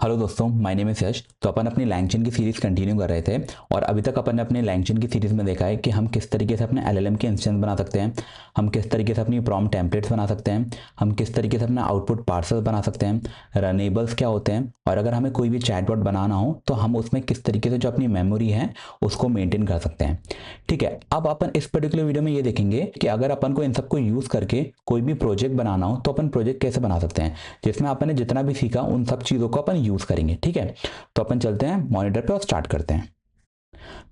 Hello दोस्तों, my name is यश। तो अपन अपनी लैंगचेन की सीरीज कंटिन्यू कर रहे थे और अभी तक अपन ने अपने लैंगचेन की सीरीज में देखा है कि हम किस तरीके से अपने एलएलएम के इंस्टेंस बना सकते हैं, हम किस तरीके से अपनी प्रॉम्प्ट टेम्पलेट्स बना सकते हैं, हम किस तरीके से अपना आउटपुट पार्सल बना सकते हैं, रनेबल्स क्या होते हैं, और अगर हमें कोई भी चैटबॉट बनाना हो तो हम उसमें किस तरीके से जो अपनी मेमोरी है उसको मेंटेन कर सकते हैं। ठीक है, अब अपन इस पर्टिकुलर वीडियो में ये देखेंगे कि अगर अपन को इन सबको यूज करके कोई भी प्रोजेक्ट बनाना हो तो अपन प्रोजेक्ट कैसे बना सकते हैं, जिसमें अपन ने जितना भी सीखा उन सब चीज़ों को अपन यूज़ करेंगे। ठीक है, तो अपन चलते हैं मॉनिटर पे और स्टार्ट करते हैं।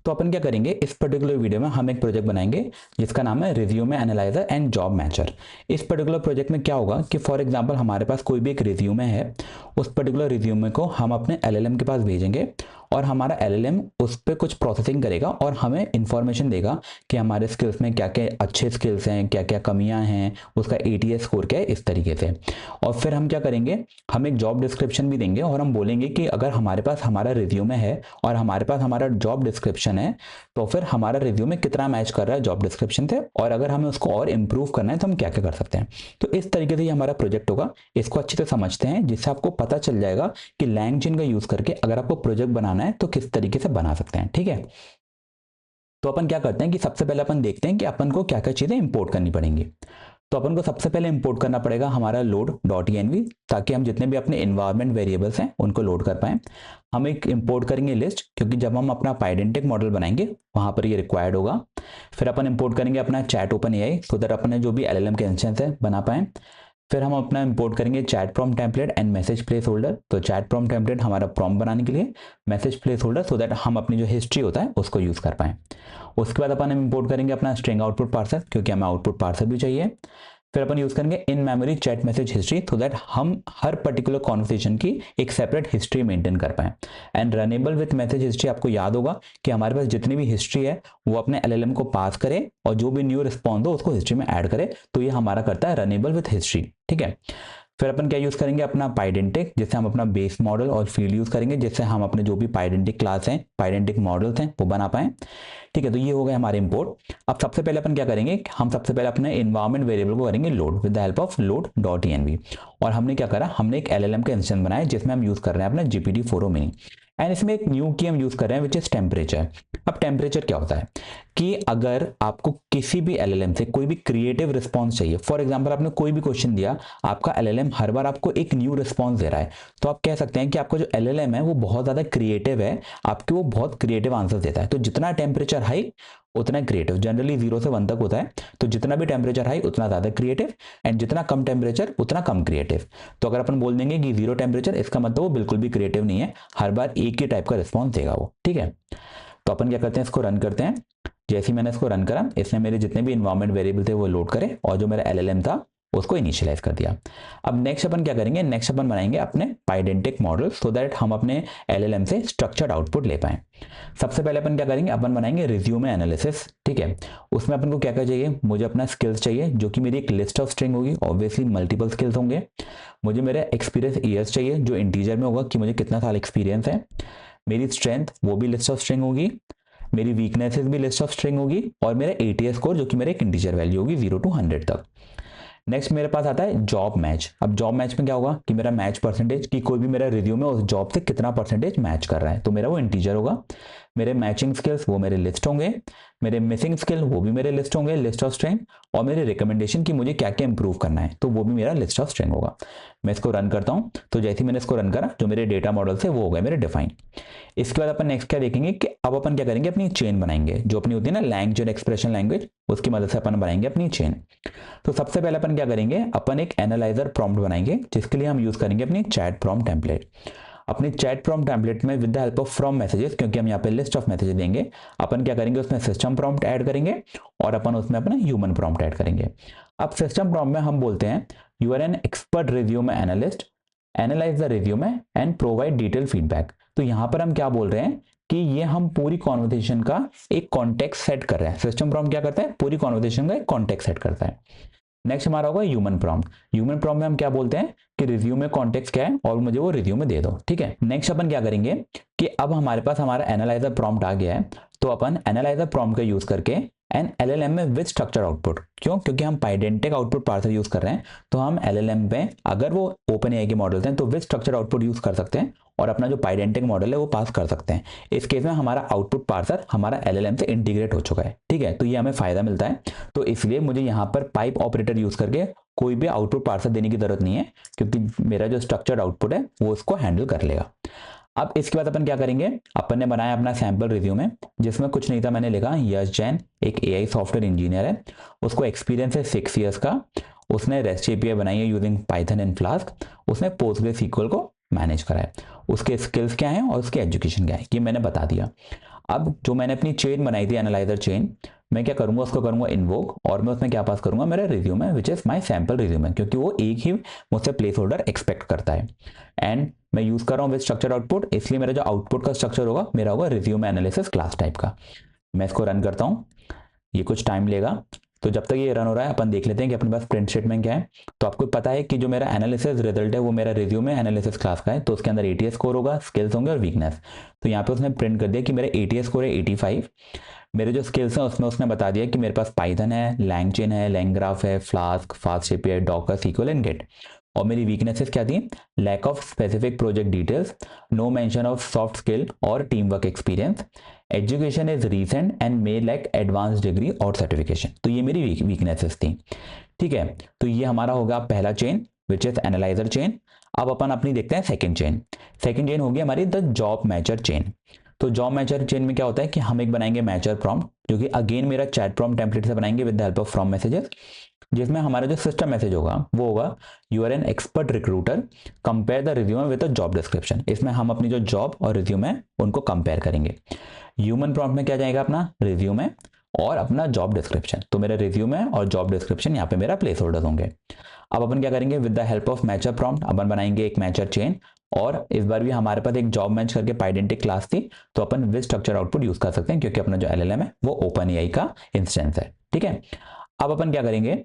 तो अपन क्या करेंगे, इस पर्टिकुलर वीडियो में हम एक प्रोजेक्ट बनाएंगे जिसका नाम है resume analyser and job mature. इस पर्टिकुलर प्रोजेक्ट में क्या होगा कि फॉर एग्जांपल हमारे पास कोई भी एक रिज्यूमे है, उस पर्टिकुलर रिज्यूमे को हम अपने एलएलएम के पास भेजेंगे और हमारा एलएलएम उस पर कुछ प्रोसेसिंग करेगा और हमें इंफॉर्मेशन देगा कि हमारे स्किल्स में क्या क्या अच्छे स्किल्स हैं, क्या क्या कमियां हैं, उसका एटीएस स्कोर क्या है, इस तरीके से। और फिर हम क्या करेंगे, हम एक जॉब डिस्क्रिप्शन भी देंगे और हम बोलेंगे कि अगर हमारे पास हमारा रिज्यूमे है और हमारे पास हमारा जॉब डिस्क्रिप्शन है तो फिर हमारा रिज्यूमे कितना मैच कर रहा है जॉब डिस्क्रिप्शन से, और अगर हमें उसको और इम्प्रूव करना है तो हम क्या क्या कर सकते हैं। तो इस तरीके से ये हमारा प्रोजेक्ट होगा। इसको अच्छे से समझते हैं जिससे आपको पता चल जाएगा कि लैंगचेन का यूज करके अगर आपको प्रोजेक्ट बनाना है तो किस तरीके से बना सकते हैं। ठीक है, तो अपन क्या करते हैं कि सबसे पहले अपन देखते हैं कि अपन को क्या क्या चीजें इंपोर्ट करनी पड़ेंगी। तो अपन को सबसे पहले इंपोर्ट करना पड़ेगा हमारा लोड डॉट env, ताकि हम जितने भी अपने इन्वायरमेंट वेरिएबल्स हैं उनको लोड कर पाएं। हम एक इंपोर्ट करेंगे लिस्ट, क्योंकि जब हम अपना पाइडेंटिक मॉडल बनाएंगे वहां पर ये रिक्वायर्ड होगा। फिर अपन इंपोर्ट करेंगे अपना chat open AI, so that अपने जो भी एलएलएम के इंस्टेंस है बना पाएं। फिर हम अपना इंपोर्ट करेंगे chat prompt template and message place holder. तो चैट प्रॉम्प्ट टेम्पलेट हमारा प्रॉम्प्ट बनाने के लिए, message place holder so that हम अपनी जो हिस्ट्री होता है उसको यूज कर पाएं। उसके बाद अपन इंपोर्ट करेंगे अपना स्ट्रिंग आउटपुट पार्सर, क्योंकि हमें आउटपुट पार्सर भी चाहिए। फिर अपन यूज करेंगे in memory chat message history, so that हम हर पर्टिकुलर कॉन्वर्सेशन की एक सेपरेट हिस्ट्री मेंटेन कर पाए। And runnable with message history, आपको याद होगा कि हमारे पास जितनी भी हिस्ट्री है वो अपने एलएलएम को पास करे और जो भी न्यू रिस्पॉन्स हो उसको हिस्ट्री में ऐड करे, तो ये हमारा करता है रनेबल विथ हिस्ट्री। ठीक है, फिर अपन क्या यूज करेंगे अपना पाइडेंटिक, जिससे हम अपना बेस मॉडल और फील्ड यूज करेंगे, जिससे हम अपने जो भी पाइडेंटिक क्लास हैं, पाइडेंटिक मॉडल्स हैं वो बना पाए। ठीक है, तो ये हो गए हमारे इंपोर्ट। अब सबसे पहले अपन क्या करेंगे, हम सबसे पहले अपने इन्वायरमेंट वेरिएबल को करेंगे load with the help of load dot env। और हमने क्या करा, हमने एक एलएलएम का इंस्टेंस बनाया जिसमें हम यूज कर रहे हैं अपना GPT-4o मिनी, एंड इसमें एक न्यू की हम यूज कर रहे हैं विच इज टेम्परेचर। अब टेम्परेचर क्या होता है कि अगर आपको किसी भी एलएलएम से कोई भी क्रिएटिव रिस्पॉन्स चाहिए, फॉर एग्जांपल आपने कोई भी क्वेश्चन दिया, आपका एलएलएम हर बार आपको एक न्यू रिस्पॉन्स दे रहा है, तो आप कह सकते हैं कि आपका जो एलएलएम है वो बहुत ज्यादा क्रिएटिव है, आपके वो बहुत क्रिएटिव आंसर देता है। तो जितना टेम्परेचर हाई उतना क्रिएटिव, जनरली 0 से 1 तक होता है, तो जितना भी टेम्परेचर हाई उतना ज्यादा क्रिएटिव, एंड जितना कम टेम्परेचर उतना कम क्रिएटिव। तो अगर अपन बोल देंगे कि 0 टेम्परेचर, इसका मतलब वो बिल्कुल भी क्रिएटिव नहीं है, हर बार एक ही टाइप का रिस्पॉन्स देगा वो। ठीक है, तो अपन क्या करते हैं, इसको रन करते हैं। जैसे ही मैंने इसको रन करा, इसने मेरे जितने भी इन्वायरमेंट वेरिएबल थे वो लोड करे और जो मेरा एलएलएम था उसको इनिशियलाइज कर दिया। अब नेक्स्ट अपन क्या करेंगे, नेक्स्ट अपन बनाएंगे अपने पाइडेंटिक मॉडल, सो दैट हम अपने एलएलएम से स्ट्रक्चर्ड आउटपुट ले पाए। सबसे पहले अपन क्या करेंगे, अपन बनाएंगे रिज्यूमे एनालिसिस। ठीक है, उसमें अपन को क्या क्या चाहिए, मुझे अपना स्किल्स चाहिए जो कि मेरी एक लिस्ट ऑफ स्ट्रिंग होगी, ऑब्वियसली मल्टीपल स्किल्स होंगे। मुझे मेरा एक्सपीरियंस ईयर्स चाहिए जो इंटीजर में होगा कि मुझे कितना साल एक्सपीरियंस है। मेरी स्ट्रेंथ वो भी लिस्ट ऑफ स्ट्रिंग होगी, मेरी वीकनेसेस भी लिस्ट ऑफ स्ट्रिंग होगी, और मेरा एटीएस स्कोर जो कि मेरा एक इंटीजर वैल्यू होगी 0 to 100 तक। नेक्स्ट मेरे पास आता है जॉब मैच। अब जॉब मैच में क्या होगा कि मेरा मैच परसेंटेज, कि कोई भी मेरा रिज्यूमे उस जॉब से कितना परसेंटेज मैच कर रहा है, तो मेरा वो इंटीजर होगा। मेरे मैचिंग स्किल्स वो मेरे लिस्ट होंगे, मेरे मिसिंग स्किल वो भी मेरे लिस्ट होंगे, लिस्ट ऑफ स्ट्रिंग, और मेरे रिकमेंडेशन की मुझे क्या क्या इंप्रूव करना है तो वो भी मेरा लिस्ट ऑफ स्ट्रिंग होगा। मैं इसको रन करता हूँ, तो जैसे ही मैंने इसको रन करा जो मेरे डेटा मॉडल थे वो हो गए मेरे डिफाइन। इसके बाद अपन नेक्स्ट क्या देखेंगे कि अब अपन क्या करेंगे, अपनी चेन बनाएंगे, जो अपनी होती है ना लैंग्वेज एक्सप्रेशन लैंग्वेज, उसकी मदद से अपन बनाएंगे अपनी चेन। तो सबसे पहले अपन क्या करेंगे, अपन एक एनालाइजर प्रॉम्प्ट बनाएंगे जिसके लिए हम यूज करेंगे अपनी चैट प्रॉम्प्ट टेम्पलेट। अपनी चैट प्रॉम्प्ट टेम्पलेट में with the help of from messages, क्योंकि हम यहाँ पे लिस्ट ऑफ मैसेजेस देंगे, अपन क्या करेंगे उसमें सिस्टम प्रॉम्प्ट ऐड करेंगे और अपन उसमें अपना ह्यूमन प्रॉम्प्ट ऐड करेंगे। अब सिस्टम प्रॉम्प्ट में हम बोलते हैं you are an expert resume analyst, analyze the resume and provide detail feedback. तो यहाँ पर हम क्या बोल रहे हैं कि ये हम पूरी कॉन्वर्सेशन का एक कॉन्टेक्स्ट सेट कर रहे हैं। सिस्टम प्रॉम्प्ट क्या करता है, पूरी कॉन्वर्सेशन का एक कॉन्टेक्स्ट सेट करता है। नेक्स्ट हमारा होगा ह्यूमन प्रॉम्प्ट। ह्यूमन प्रॉम्प्ट में हम क्या बोलते हैं कि रिज्यूमे कॉन्टेक्स्ट क्या है और मुझे वो रिज्यूमे दे दो। ठीक है, नेक्स्ट अपन क्या करेंगे कि अब हमारे पास हमारा एनालाइजर प्रॉम्प्ट आ गया है, तो अपन एनालाइजर प्रॉम्प्ट का यूज करके एंड LLM में विद स्ट्रक्चर आउटपुट। क्यों? क्योंकि हम पाइडेंटिक आउटपुट पार्सर यूज कर रहे हैं, तो हम LLM में अगर वो ओपन एआई के मॉडल्स हैं तो विद स्ट्रक्चर आउटपुट यूज कर सकते हैं और अपना जो पाइडेंटिक मॉडल है वो पास कर सकते हैं। इस केस में हमारा आउटपुट पार्सर हमारा LLM से इंटीग्रेट हो चुका है, ठीक है, तो ये हमें फायदा मिलता है। तो इसलिए मुझे यहाँ पर पाइप ऑपरेटर यूज करके कोई भी आउटपुट पार्सर देने की जरूरत नहीं है, क्योंकि मेरा जो स्ट्रक्चर्ड आउटपुट है वो उसको हैंडल कर लेगा। अब इसके बाद अपन क्या करेंगे, अपन ने बनाया अपना सैंपल रिज्यूमे, जिसमें कुछ नहीं था, मैंने लिखा यश जैन एक एआई सॉफ्टवेयर इंजीनियर है, उसको एक्सपीरियंस है 6 ईयर्स का, उसने रेस्ट एपीआई बनाई है यूजिंग पाइथन एंड फ्लास्क, उसने पोस्टग्रेसक्यूएल को मैनेज करा है, उसके स्किल्स क्या हैं और उसकी एजुकेशन क्या है ये मैंने बता दिया। अब जो मैंने अपनी चेन बनाई थी एनालाइजर चेन, मैं क्या करूंगा, उसको करूंगा इन्वोक और मैं उसमें क्या पास करूंगा, मेरा resume which is my sample resume, क्योंकि वो एक ही मुझसे प्लेस होल्डर एक्सपेक्ट करता है। एंड मैं यूज कर रहा हूँ विद स्ट्रक्चर आउटपुट, इसलिए मेरा जो आउटपुट का स्ट्रक्चर होगा मेरा होगा रिज्यूमे एनालिसिस क्लास टाइप का। मैं इसको रन करता हूँ, ये कुछ टाइम लेगा, तो जब तक ये रन हो रहा है अपन देख लेते हैं कि अपने पास प्रिंट स्टेटमेंट क्या है। तो आपको पता है कि जो मेरा एनालिसिस रिजल्ट है वो मेरा रिज्यूमे एनालिसिस क्लास का है, तो उसके अंदर ATS स्कोर होगा, स्किल्स होंगे और वीकनेस। तो यहाँ पे उसने प्रिंट कर दिया कि मेरा ATS स्कोर है 85, मेरे जो स्किल्स हैं उसमें उसने बता दिया कि मेरे पास पाइथन है, लैंगचेन है, लैंग्राफ है, Flask, FastAPI, Docker, SQL and Git. और मेरी वीकनेसेस क्या थी, lack of specific project details, no mention of soft skill और team work experience, education is recent and may lack advance degree और certification. तो ये मेरी वीकनेसेस थी, ठीक है। तो ये हमारा होगा पहला chain which is analyser chain. अब अपन अपनी देखते हैं सेकंड चेन। सेकंड चेन होगी हमारी द जॉब मैचर चेन। तो जॉब मैचर चेन में क्या होता है कि हम एक बनाएंगे मैचर प्रॉम्प्ट, जो कि अगेन मेरा चैट प्रॉम्प्ट टेम्पलेट से बनाएंगे with the help of from messages, जिसमें हमारा जो सिस्टम मैसेज होगा वो होगा you are an expert recruiter, compare the resume with the job description. इसमें हम अपनी जो जॉब और रिज्यूमे उनको कंपेयर करेंगे। ह्यूमन प्रॉम्प्ट में क्या जाएगा, अपना रिज्यूमे और अपना जॉब डिस्क्रिप्शन। तो मेरा रिज्यूमे और जॉब डिस्क्रिप्शन यहाँ पे मेरा प्लेस होल्डर होंगे। अब अपन क्या करेंगे, with the help of matcher prompt अपन बनाएंगे एक मैचर चेन, और इस बार भी हमारे पास एक जॉब मैच करके पाइडेंटिक क्लास थी, तो अपन विद स्ट्रक्चर आउटपुट यूज कर सकते हैं, क्योंकि अपना जो LLM है वो ओपन एआई का इंस्टेंस है, ठीक है। अब अपन क्या करेंगे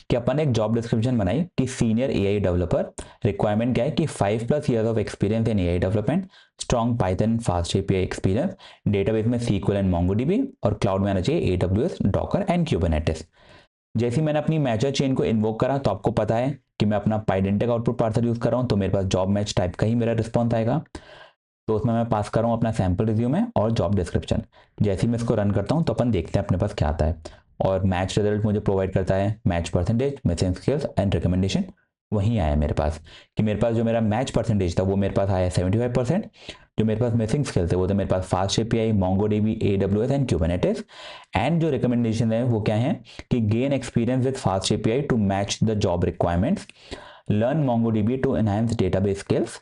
कि अपन एक जॉब डिस्क्रिप्शन बनाई कि सीनियर एआई डेवलपर, रिक्वायरमेंट क्या है कि 5+ years of experience in AI development, strong Python fast API experience, database में SQL एंड MongoDB, और क्लाउड में आना चाहिए AWS, डॉकर एंड क्यूबरनेटिस। जैसे ही मैंने अपनी मैचर चेन को इन्वोक करा, तो आपको पता है कि मैं अपना पाइडेंटिक आउटपुट पार्सर यूज कर रहा हूं, तो मेरे पास जॉब मैच टाइप का ही मेरा रिस्पॉन्स आएगा। तो उसमें मैं पास कर रहा हूँ अपना सैंपल रिज्यूमे और जॉब डिस्क्रिप्शन। जैसे ही मैं इसको रन करता हूँ तो अपन देखते हैं अपने पास क्या आता है, और मैच रिजल्ट मुझे प्रोवाइड करता है match percentage, missing skills and recommendation. वहीं आया मेरे पास कि मेरे पास जो मेरा मैच परसेंटेज था वो मेरे पास आया 75%, जो मेरे पास मिसिंग स्किल्स थे वो थे मेरे पास FastAPI, MongoDB, AWS and Kubernetes. And जो रिकमेंडेशन है वो क्या है कि gain experience with FastAPI to match the job requirements, learn MongoDB to enhance database skills,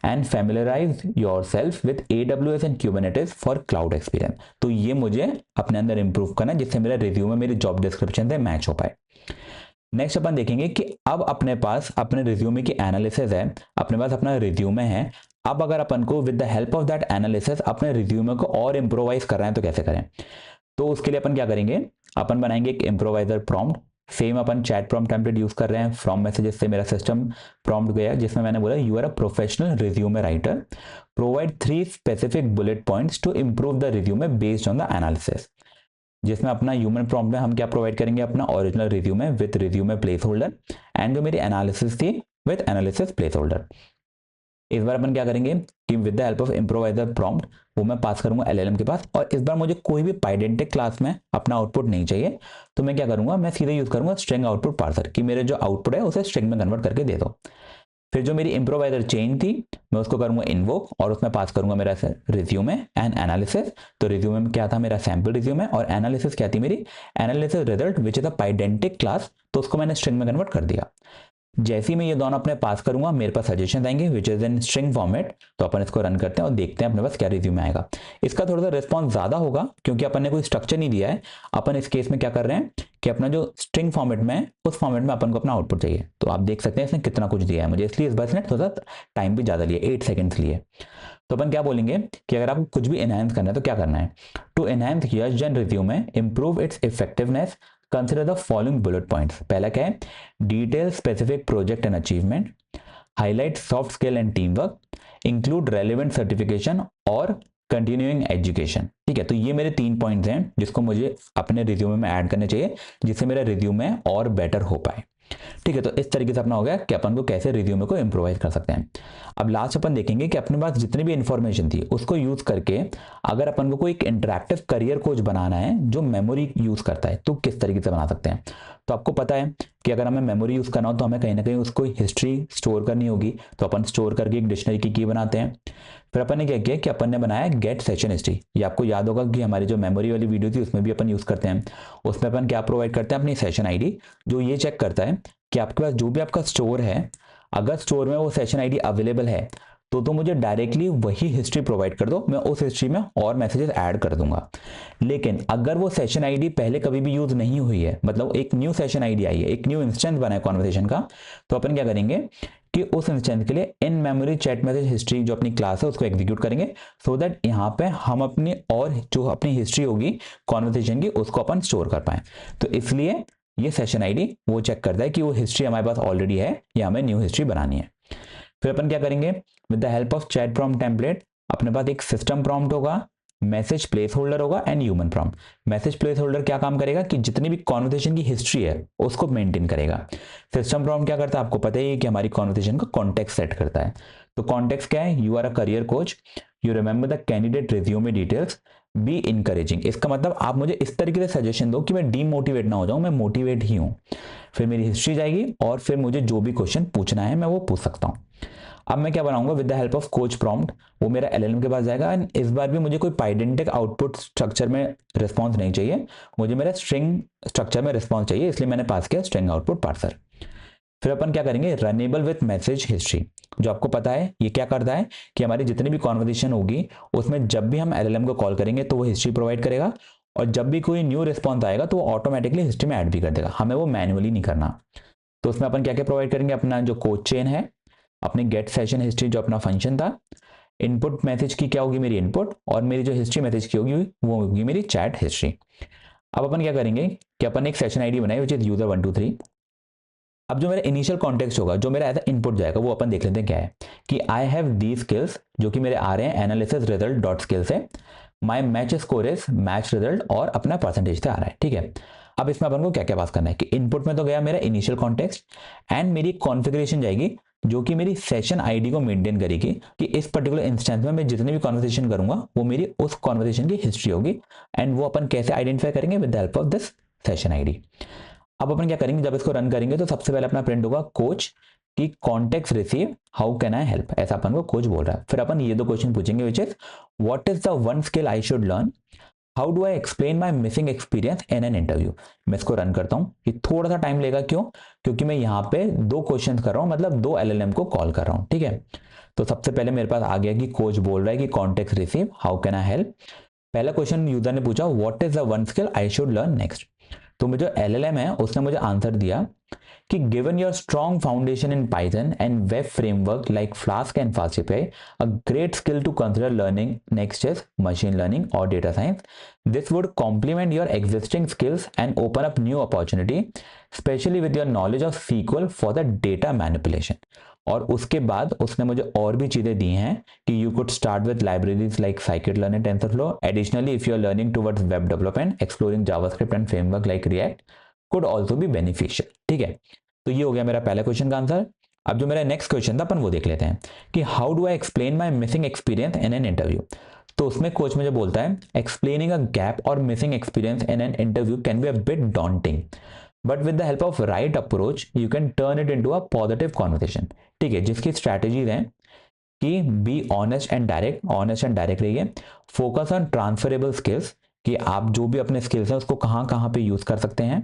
and familiarize yourself with AWS and Kubernetes for cloud experience। तो ये मुझे अपने अंदर इंप्रूव करना है, जिससे मेरा रिज्यूमे मेरी जॉब डिस्क्रिप्शन से मैच हो पाए। नेक्स्ट अपन देखेंगे कि अब अपने पास अपने रिज्यूमे की एनालिसिस है, अपने पास अपना रिज्यूमे है। अब अगर अपन को with the help of that analysis अपने रिज्यूमे को और इम्प्रोवाइज कर रहे हैं तो कैसे करें। तो उसके लिए अपन क्या करेंगे, अपन बनाएंगे एक इम्प्रोवाइजर प्रॉम्प्ट। सेम अपन चैट प्रॉम्प्ट टेम्पलेट यूज कर रहे हैं, फ्रॉम मैसेजेस से मेरा सिस्टम प्रॉम्प्ट गया जिसमें मैंने बोला you are a professional resume writer, provide 3 specific bullet points to improve the resume based on the analysis. जिसमें अपना ह्यूमन प्रॉम्प्ट में हम क्या प्रोवाइड करेंगे, अपना original resume with resume place holder, and जो मेरी एनालिसिस थी विद एनालिसिस प्लेस होल्डर। इस बार अपन क्या करेंगे कि with the help of इम्प्रोवाइजर prompt वो मैं पास करूंगा LLM के पास, और इस बार मुझे कोई भी पाइडेंटिक क्लास में अपना आउटपुट नहीं चाहिए, तो मैं क्या करूंगा, मैं सीधे यूज करूंगा स्ट्रिंग आउटपुट पार्सर कि मेरे जो आउटपुट है उसे स्ट्रिंग में कन्वर्ट करके दे दो। फिर जो मेरी इम्प्रोवाइजर चेन थी मैं उसको करूंगा इन्वोक, और उसमें पास करूंगा मेरा रिज्यूमे एंड एनालिसिस। तो रिज्यूमे में क्या था, मेरा सैंपल रिज्यूमे, और एनालिसिस क्या थी, मेरी analysis result which is a Pydantic class, तो उसको मैंने स्ट्रिंग में कन्वर्ट कर दिया। जैसे ही मैं ये दोनों अपने पास करूंगा मेरे पास सजेशन आएंगे which is in string format. तो अपन इसको रन करते हैं और देखते हैं अपने पास क्या रिज्यूमे आएगा। इसका थोड़ा सा रिस्पॉन्स ज्यादा होगा क्योंकि अपन ने कोई स्ट्रक्चर नहीं दिया है। अपन इस केस में क्या कर रहे हैं कि अपना जो स्ट्रिंग फॉर्मेट में है उस फॉर्मेट में अपन को अपना आउटपुट चाहिए। तो आप देख सकते हैं इसने कितना कुछ दिया है मुझे, इसलिए इस बार इसने थोड़ा सा टाइम भी ज्यादा लिया, 8 सेकेंड्स लिए। तो अपन क्या बोलेंगे कि अगर आपको कुछ भी एनहांस करना है तो क्या करना है, to enhance Yash Jain resume, improve its effectiveness, consider the following bullet points. पहला क्या है, detail specific project and achievement, highlight soft skill and team work, include relevant certification और कंटिन्यूइंग एजुकेशन। ठीक है, तो ये मेरे 3 पॉइंट्स हैं जिसको मुझे अपने रिज्यूमे में ऐड करने चाहिए जिससे मेरा रिज्यूमे और बेटर हो पाए। ठीक है, तो इस तरीके से अपना हो गया कि अपन को कैसे रिज्यूमे को इम्प्रोवाइज कर सकते हैं। अब लास्ट अपन देखेंगे कि अपने पास जितनी भी इंफॉर्मेशन थी उसको यूज करके अगर अपन को कोई एक इंटरैक्टिव करियर कोच बनाना है जो मेमोरी यूज करता है तो किस तरीके से बना सकते हैं। तो आपको पता है कि अगर हमें मेमोरी यूज करना हो तो हमें कहीं ना कहीं उसको हिस्ट्री स्टोर करनी होगी, तो अपन स्टोर करके एक डिक्शनरी की की बनाते हैं। फिर अपन ने क्या किया कि अपन ने बनाया गेट सेशन हिस्ट्री। ये आपको याद होगा कि हमारी जो मेमोरी वाली वीडियो थी उसमें भी अपन यूज करते हैं। उसमें अपन क्या प्रोवाइड करते हैं, अपनी सेशन आईडी, जो ये चेक करता है कि आपके पास जो भी आपका स्टोर है, अगर स्टोर में वो सेशन आईडी अवेलेबल है तो मुझे डायरेक्टली वही हिस्ट्री प्रोवाइड कर दो, मैं उस हिस्ट्री में और मैसेजेस ऐड कर दूंगा। लेकिन अगर वो सेशन आईडी पहले कभी भी यूज नहीं हुई है, मतलब एक न्यू सेशन आईडी आई है, एक न्यू इंस्टेंस बना है कॉन्वर्सेशन का, तो अपन क्या करेंगे कि उस इंस्टेंस के लिए in memory chat message history जो अपनी क्लास है उसको एग्जीक्यूट करेंगे, सो दैट यहाँ पे हम अपनी और जो अपनी हिस्ट्री होगी कॉन्वर्सेशन की उसको अपन स्टोर कर पाए। तो इसलिए ये सेशन आईडी वो चेक करता है कि वो हिस्ट्री हमारे पास ऑलरेडी है या हमें न्यू हिस्ट्री बनानी है। फिर अपन क्या करेंगे, with the help of chat prompt template अपने पास एक सिस्टम प्रॉम्प्ट होगा, मैसेज प्लेस होल्डर होगा and human prompt. Message place holder क्या काम करेगा कि जितनी भी कॉन्वर्सेशन की हिस्ट्री है उसको मेंटेन करेगा। सिस्टम प्रॉम्प्ट क्या करता है, आपको पता ही है कि हमारी कॉन्वर्सेशन का कॉन्टेक्स्ट सेट करता है। तो कॉन्टेक्स्ट क्या है, you are a career coach, you remember the candidate resume details, be encouraging. इसका मतलब आप मुझे इस तरीके से सजेशन दो कि मैं डीमोटिवेट ना हो जाऊं, मैं मोटिवेट ही हूं। फिर मेरी हिस्ट्री जाएगी और फिर मुझे जो भी क्वेश्चन पूछना है मैं वो पूछ सकता हूं। अब मैं क्या बनाऊंगा, with the help of coach prompt, वो मेरा एलएलएम के पास जाएगा एंड इस बार भी मुझे कोई पाइडेंटिक आउटपुट स्ट्रक्चर में रिस्पॉन्स नहीं चाहिए, मुझे मेरा स्ट्रिंग स्ट्रक्चर में रिस्पॉन्स चाहिए, इसलिए मैंने पास किया स्ट्रिंग आउटपुट पार्सर। फिर अपन क्या करेंगे, रनेबल विथ मैसेज हिस्ट्री, जो आपको पता है ये क्या करता है कि हमारी जितनी भी कॉन्वर्सेशन होगी उसमें जब भी हम एलएलएम को कॉल करेंगे तो वो हिस्ट्री प्रोवाइड करेगा, और जब भी कोई न्यू रिस्पॉन्स आएगा तो वो ऑटोमेटिकली हिस्ट्री में ऐड भी कर देगा, हमें वो मैनुअली नहीं करना। तो उसमें अपन क्या क्या प्रोवाइड करेंगे, अपना जो कोच चेन है, अपनी गेट सेशन हिस्ट्री जो अपना फंक्शन था, इनपुट मैसेज की क्या होगी मेरी इनपुट, और मेरी जो हिस्ट्री मैसेज की होगी वो होगी मेरी चैट हिस्ट्री। अब अपन क्या करेंगे कि अपन एक सेशन आईडी बनाई विच इज यूजर 123। अब जो मेरा इनिशियल कॉन्टेक्स्ट होगा, जो मेरा एज इनपुट जाएगा, वो अपन देख लेते हैं क्या है कि आई हैव दी स्किल्स, जो कि मेरे आ रहे हैं एनालिसिस रिजल्ट डॉट स्किल से, my match score is match result, और अपना परसेंटेज से आ रहा है। ठीक है, अब इसमें अपन को क्या क्या पास करना है कि इनपुट में तो गया मेरा इनिशियल कॉन्टेक्स्ट एंड मेरी कॉन्फ़िगरेशन जाएगी जो कि मेरी सेशन आईडी को मेंटेन करेगी कि इस पर्टिकुलर इंस्टेंस में मैं जितने भी कॉन्वर्सेशन करूंगा वो मेरी उस कॉन्वर्सेशन की हिस्ट्री होगी, एंड वो अपन कैसे आइडेंटिफाई करेंगे, with the help of this session ID. अब अपन क्या करेंगे, जब इसको रन करेंगे तो सबसे पहले अपना प्रिंट होगा कोच की context receive, how can I help, ऐसा अपन को कोच बोल रहा है। फिर अपन ये दो क्वेश्चन पूछेंगे which is what is the one skill I should learn, how do I explain my missing experience in an interview. मैं इसको रन करता हूँ, ये थोड़ा सा टाइम लेगा, क्यों, क्योंकि मैं यहाँ पे दो क्वेश्चन कर रहा हूँ, मतलब दो एलएलएम को कॉल कर रहा हूँ। ठीक है, तो सबसे पहले मेरे पास आ गया कि कोच बोल रहा है कि context receive, how can I help. पहला क्वेश्चन यूजर ने पूछा what is the one skill I should learn next, तो मुझे जो एलएलएम है उसने मुझे आंसर दिया कि given your strong foundation in Python and web framework like Flask and FastAPI, a great skill to consider learning next is machine learning or data science. This would complement your existing skills and open up new opportunity, especially with your knowledge of SQL for the data manipulation. और उसके बाद उसने मुझे और भी चीज़ें दी हैं कि you could start with libraries like scikit-learn and TensorFlow. Additionally, if you are learning towards web development, exploring JavaScript and framework like React could also be beneficial. ठीक है, तो ये हो गया मेरा पहला क्वेश्चन का आंसर। अब जो मेरा नेक्स्ट क्वेश्चन था अपन वो देख लेते हैं कि how do I explain my missing experience in an interview. तो उसमें कोच मुझे बोलता है एक्सप्लेनिंग अ गैप और missing experience in an interview can be a bit daunting, but with the help of right approach you can turn it into a positive conversation. ठीक है, जिसकी strategies हैं कि बी ऑनेस्ट एंड डायरेक्ट रहिए, focus on transferable skills, कि आप जो भी अपने स्किल्स हैं उसको कहाँ कहाँ पे यूज कर सकते हैं।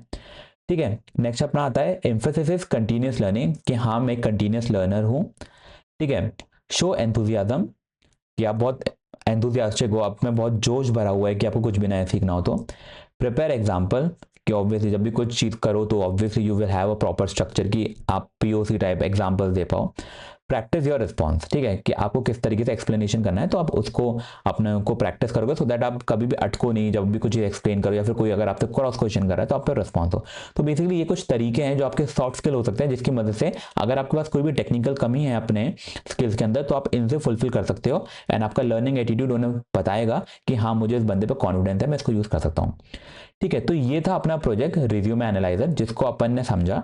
ठीक है, नेक्स्ट अपना आता है एम्फेसिस कंटिन्यूस लर्निंग, कि हाँ मैं कंटिन्यूस लर्नर हूँ। ठीक है, शो एंथुजियाज्म, कि आप बहुत एंथुजियास्टिक हो, आप में बहुत जोश भरा हुआ है कि आपको कुछ भी नया सीखना हो। तो प्रिपेयर एग्जाम्पल, कि ऑब्वियसली जब भी कुछ चीज़ करो तो obviously you will have a proper structure, कि आप पीओसी टाइप एग्जाम्पल्स दे पाओ। प्रैक्टिस योर रिस्पॉन्स, ठीक है, कि आपको किस तरीके से एक्सप्लेनेशन करना है, तो आप उसको अपने को प्रैक्टिस करोगे सो दैट आप कभी भी अटको नहीं जब भी कुछ एक्सप्लेन करो, या फिर कोई अगर आपसे क्रॉस क्वेश्चन कर रहा है तो आप पर रिस्पॉन्स हो। तो बेसिकली ये कुछ तरीके हैं जो आपके सॉफ्ट स्किल हो सकते हैं, जिसकी मदद से अगर आपके पास कोई भी टेक्निकल कमी है अपने स्किल्स के अंदर तो आप इनसे फुलफिल कर सकते हो, एंड आपका लर्निंग एटीट्यूड उन्हें बताएगा कि हाँ मुझे इस बंदे पर कॉन्फिडेंस है, मैं इसको यूज कर सकता हूँ। ठीक है, तो ये था अपना प्रोजेक्ट रिज्यूमे एनालाइजर जिसको अपन ने समझा।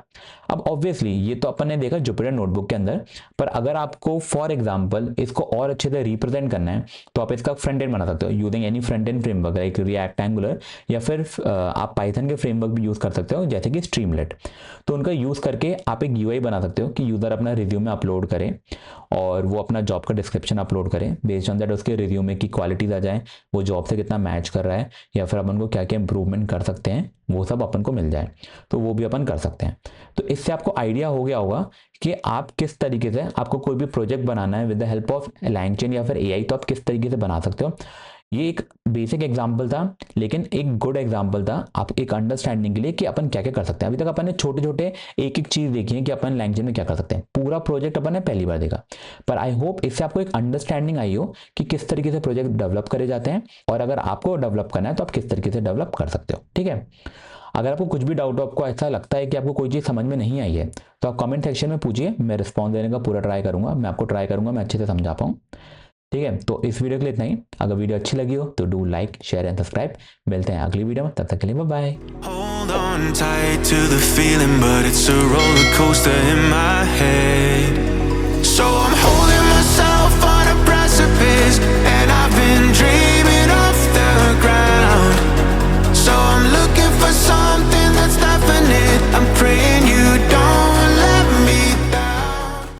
अब ऑब्वियसली ये तो अपन ने देखा जुपिटर नोटबुक के अंदर, पर अगर आपको फॉर एग्जांपल इसको और अच्छे से रिप्रेजेंट करना है तो आप इसका फ्रंट एंड बना सकते हो using any front end framework like react, angular, या फिर आप पाइथन के फ्रेमवर्क भी यूज कर सकते हो जैसे कि स्ट्रीमलेट। तो उनका यूज करके आप एक यूआई बना सकते हो कि यूजर अपना रिज्यूमे अपलोड करे और वो अपना जॉब का डिस्क्रिप्शन अपलोड करे, बेस्ड ऑन दैट उसके रिज्यूमे की क्वालिटीज आ जाए, वो जॉब से कितना मैच कर रहा है, या फिर अपन को क्या क्या इंप्रूवमेंट कर सकते हैं वो सब अपन को मिल जाए, तो वो भी अपन कर सकते हैं। तो इससे आपको आइडिया हो गया होगा कि आप किस तरीके से, आपको कोई भी प्रोजेक्ट बनाना है with the help of LangChain या फिर एआई, तो आप किस तरीके से बना सकते हो। ये एक बेसिक एग्जाम्पल था, लेकिन एक गुड एग्जाम्पल था आप एक अंडरस्टैंडिंग के लिए कि अपन क्या क्या कर सकते हैं। अभी तक अपन ने छोटे छोटे एक एक चीज देखी है कि अपन लैंग्वेज में क्या कर सकते हैं, पूरा प्रोजेक्ट अपन ने पहली बार देखा, पर आई होप इससे आपको एक अंडरस्टैंडिंग आई हो कि किस तरीके से प्रोजेक्ट डेवलप करे जाते हैं, और अगर आपको डेवलप करना है तो आप किस तरीके से डेवलप कर सकते हो। ठीक है, अगर आपको कुछ भी डाउट हो, आपको ऐसा लगता है कि आपको कोई चीज़ समझ में नहीं आई है, तो आप कमेंट सेक्शन में पूछिए, मैं रिस्पॉन्स देने का पूरा ट्राई करूंगा, मैं आपको ट्राई करूंगा मैं अच्छे से समझा पाऊँ। ठीक है, तो इस वीडियो के लिए इतना ही। अगर वीडियो अच्छी लगी हो तो do like, share and subscribe. मिलते हैं अगली वीडियो में, तब तक के लिए bye bye. Hold on tight to the feeling, but it's a roller coaster in my head. So I'm